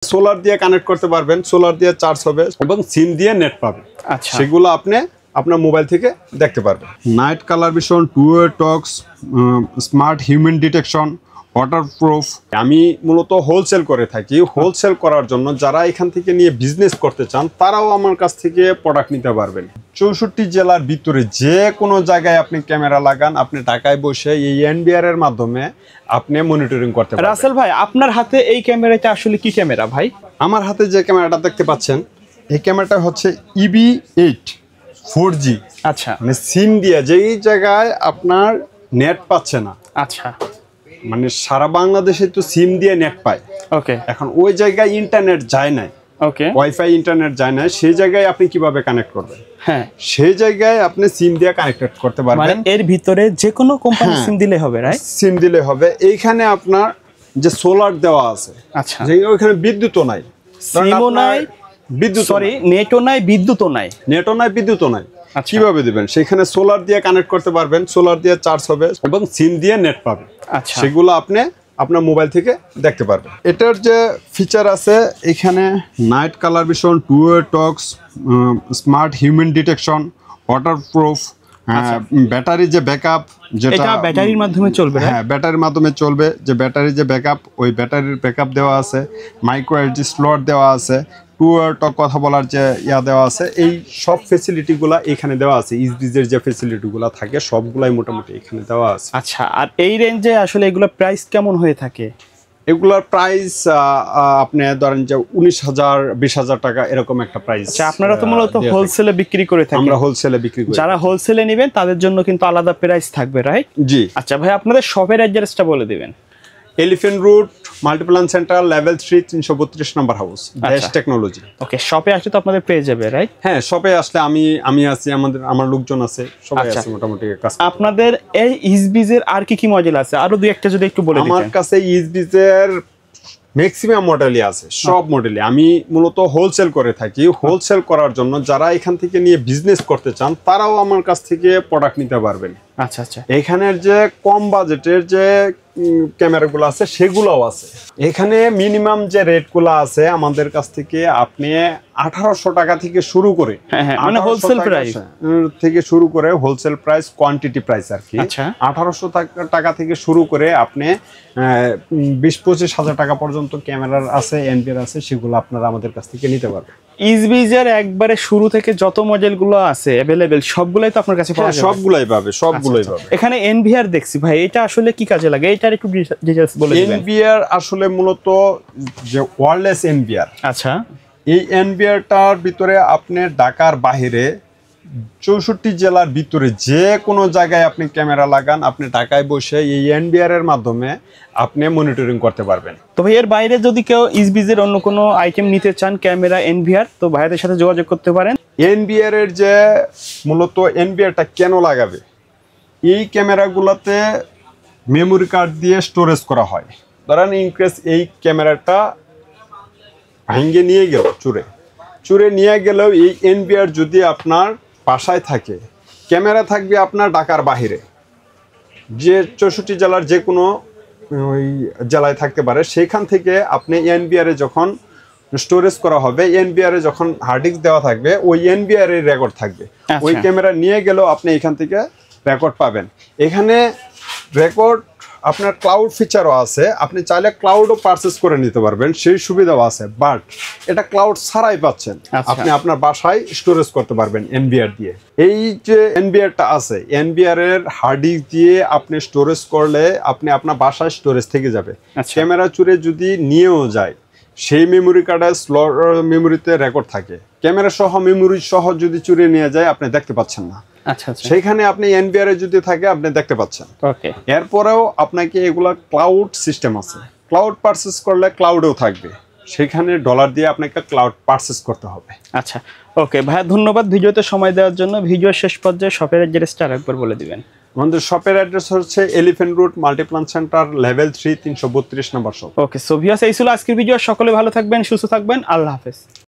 Solar দিয়ে connect করতে পারবেন, সোলার দিয়ে চার্জ হবে এবং সিম দিয়ে নেট পাবেন। আচ্ছা, সেগুলো আপনি আপনার মোবাইল থেকে দেখতে পারবেন। Night colour vision, two way talks, smart human detection, waterproof. আমি মূলত হোলসেল করে থাকি। হোলসেল করার জন্য যারা এখান থেকে নিয়ে বিজনেস করতে চান তারাও আমার কাছ থেকে প্রোডাক্ট নিতে পারবেন। 64 জেলার ভিতরে যে কোনো জায়গায় আপনি ক্যামেরা লাগান, আপনি ঢাকায় বসে এই এনবিআর এর মাধ্যমে আপনি মনিটরিং করতে পারবেন। রাসেল ভাই, আপনার হাতে এই ক্যামেরাটা আসলে কি ক্যামেরা ভাই? আমার হাতে যে ক্যামেরাটা দেখতে পাচ্ছেন, এই ক্যামেরাটা হচ্ছে EB8 4G। আচ্ছা মানে সিম দিয়ে যেই জায়গায় আপনার নেট পাচ্ছে না, আচ্ছা, মানে সারা বাংলাদেশে তো সিম দিয়ে নেট পায়, ওকে এখন ওই জায়গায় ইন্টারনেট যায় না, ওকে, ওয়াইফাই ইন্টারনেট যায় না, সেই জায়গায় আপনি কিভাবে কানেক্ট করবেন? হ্যাঁ, সেই জায়গায় আপনি সিম দিয়ে কানেক্ট করতে মানে পারবেন। এর ভিতরে যে কোনো কোম্পানির হ্যাঁ। সিম দিলে হবে, রাইট? সিম দিলে হবে। এইখানে আপনার যে সোলার দেওয়া আছে, আচ্ছা, যে ওইখানে বিদ্যুৎও নাই, সিমও নাই, বিদ্যুৎ সরি নেটও নাই, বিদ্যুৎও নাই। নেটও নাই, বিদ্যুৎও নাই, আচ্ছা। কিভাবে দিবেন? সেখানে সোলার দিয়ে কানেক্ট করতে পারবেন, সোলার দিয়ে চার্জ হবে এবং সিম দিয়ে নেট পাবেন। আচ্ছা, সেগুলো আপনি আপনার মোবাইল থেকে দেখতে পারবেন। এটার যে ফিচার আছে এখানে, night colour vision, two way talks, smart human detection, waterproof, battery যে ব্যাকআপ, যেটা এটা ব্যাটারির মাধ্যমে চলবে, হ্যাঁ ব্যাটারির মাধ্যমে চলবে, যে ব্যাটারি যে ব্যাকআপ, ওই ব্যাটারির ব্যাকআপ দেওয়া আছে, মাইক্রো এলজি স্লট দেওয়া আছে, টু-ওয়ে টক কথা বলার যে দেওয়া আছে, এই সব ফেসিলিটিগুলো এখানে দেওয়া আছে। ইসবিজের যে ফেসিলিটিগুলো থাকে সবগুলাই মোটামুটি এখানে দেওয়া আছে। আচ্ছা, আর এই রেঞ্জে আসলে এগুলো প্রাইস কেমন হয়ে থাকে? এগুলোর প্রাইস আপনি ধরেন যে 19,000 20,000 টাকা এরকম একটা প্রাইস। আচ্ছা, আপনারা তো মূলত হোলসেলে বিক্রি করে থাকেন। আমরা হোলসেলে বিক্রি করি। যারা হোলসেলে নেবেন তাদের জন্য কিন্তু আলাদা প্রাইস থাকবে, রাইট? জি। আচ্ছা ভাই, আপনাদের শপের অ্যাড্রেসটা বলে দিবেন। Elephant road, Multiplan centre, level 3, 332 নম্বর হাউস, ড্যাশ টেকনোলজি। ওকে, শপে আসলে তো আপনাদের পেয়ে যাবে, রাইট? হ্যাঁ, শপে আসলে আমি আছি, আমার লোকজন আছে, সবাই আচ্ছা। আছে মোটামুটি কাজ। আপনাদের এই ইসবিজের আর কি কি মডেল আছে? আরো দুই একটা যদি একটু বলে দিতেন। আমার কাছে ইসবিজের ম্যাক্সিমাম মডেলই আছে, সব মডেলই। আমি মূলত হোলসেল করে থাকি। হোলসেল করার জন্য যারা এখান থেকে নিয়ে বিজনেস করতে চান তারাও আমার কাছ থেকে প্রোডাক্ট নিতে পারবেন। আচ্ছা আচ্ছা, এখানের যে কম বাজেটের যে ক্যামেরাগুলো আছে সেগুলোও আছে। এখানে মিনিমাম যে রেটগুলো আছে আমাদের কাছ থেকে, আপনি 1800 টাকা থেকে শুরু করে, হ্যাঁ, মানে হোলসেল প্রাইস থেকে শুরু করে, হোলসেল প্রাইস, কোয়ান্টিটি প্রাইস আর কি। আচ্ছা, 1800 টাকা থেকে শুরু করে আপনি 20-25 হাজার টাকা পর্যন্ত ক্যামেরার আছে, এনবিআর আছে, সেগুলো আপনারা আমাদের কাছ থেকে নিতে পারবেন। ইসবিজের একবারে শুরু থেকে যত মডেলগুলো আছে अवेलेबल সবগুলাই তো আপনার কাছে পাওয়া যাবে? সবগুলাই পাবে, সবগুলাই পাবে। এখানে এনভিআর দেখছি ভাই, এটা আসলে কি কাজে লাগে? এটার একটু ডিটেইলস বলে দিবেন। এনবিআর আসলে মূলত যে ওয়্যারলেস এনবিআর। আচ্ছা, এই এনবিআরটার ভিতরে আপনি ঢাকার বাইরে 64 জেলার ভিতরে যে কোনো জায়গায় আপনি ক্যামেরা লাগান, আপনি ঢাকায় বসে এই এনবিআর এর মাধ্যমে আপনি মনিটরিং করতে পারবেন। তো ভাই, এর বাইরে যদি কেউ ইসবিজের অন্য কোনো আইটেম নিতে চান, ক্যামেরা, এনভিআর, তো ভাইদের সাথে যোগাযোগ করতে পারেন। এনবিআর এর যে মূলত এনবিআরটা কেন লাগাবে, এই ক্যামেরাগুলোতে মেমোরি কার্ড দিয়ে স্টোরেজ করা হয়। ধরেন ইনকেস এই ক্যামেরাটা ভাঙ্গে নিয়ে গেল, চুরে নিয়ে গেলেও এই এনবিআর যদি আপনার বাসায় থাকে, ক্যামেরা থাকবে আপনার ঢাকার বাহিরে, যে 64 জেলার যে কোনো ওই জেলায় থাকতে পারে, সেখান থেকে আপনি এনবিআর এ যখন স্টোরেজ করা হবে, এনবিআর এ যখন হার্ড ডিস্ক দেওয়া থাকবে, ওই এনবিআর এর রেকর্ড থাকবে। ওই ক্যামেরা নিয়ে গেলেও আপনি এখান থেকে রেকর্ড পাবেন। এখানে রেকর্ড আপনার ক্লাউড ফিচারও আছে, আপনি চাইলে ক্লাউডও পারচেস করে নিতে পারবেন, সেই সুবিধাও আছে। বাট এটা ক্লাউড ছাড়াই পাচ্ছেন, আপনি আপনার বাসায় স্টোরেজ করতে পারবেন এনবিআর দিয়ে। এই যে এনবিআরটা আছে, এনবিআর এর হার্ড ডিস্ক দিয়ে আপনি স্টোরেজ করলে আপনি আপনার বাসায় স্টোরেজ থেকে যাবে। ক্যামেরা চুরে যদি নিয়েও যায়, সেই মেমোরি কার্ডে স্লট মেমোরিতে রেকর্ড থাকে। ক্যামেরা সহ মেমোরি সহ যদি চুরি নিয়ে যায়, আপনি দেখতে পাচ্ছেন না। আচ্ছা আচ্ছা, সেইখানে আপনি এনবিআর এ যদি থাকে আপনি দেখতে পাচ্ছেন। ওকে, এরপরেও আপনাকে এগুলা ক্লাউড সিস্টেম আছে, ক্লাউড পারচেস করলে ক্লাউডেও থাকবে, সেখানে ডলার দিয়ে আপনাকে ক্লাউড পারচেস করতে হবে। আচ্ছা, ওকে ভাইয়া, ধন্যবাদ ভিডিওতে সময় দেওয়ার জন্য। ভিডিও শেষ পর্যায়ে শপের অ্যাড্রেসটা আরেকবার বলে দিবেন। আমাদের শপের অ্যাড্রেস হচ্ছে elephant road, Multiplan centre, level 3, 332 নম্বর শপ। ওকে, সো ভিউয়ার্স, এই ছিল আজকের ভিডিও। সকলে ভালো থাকবেন, সুস্থ থাকবেন, আল্লাহ হাফেজ।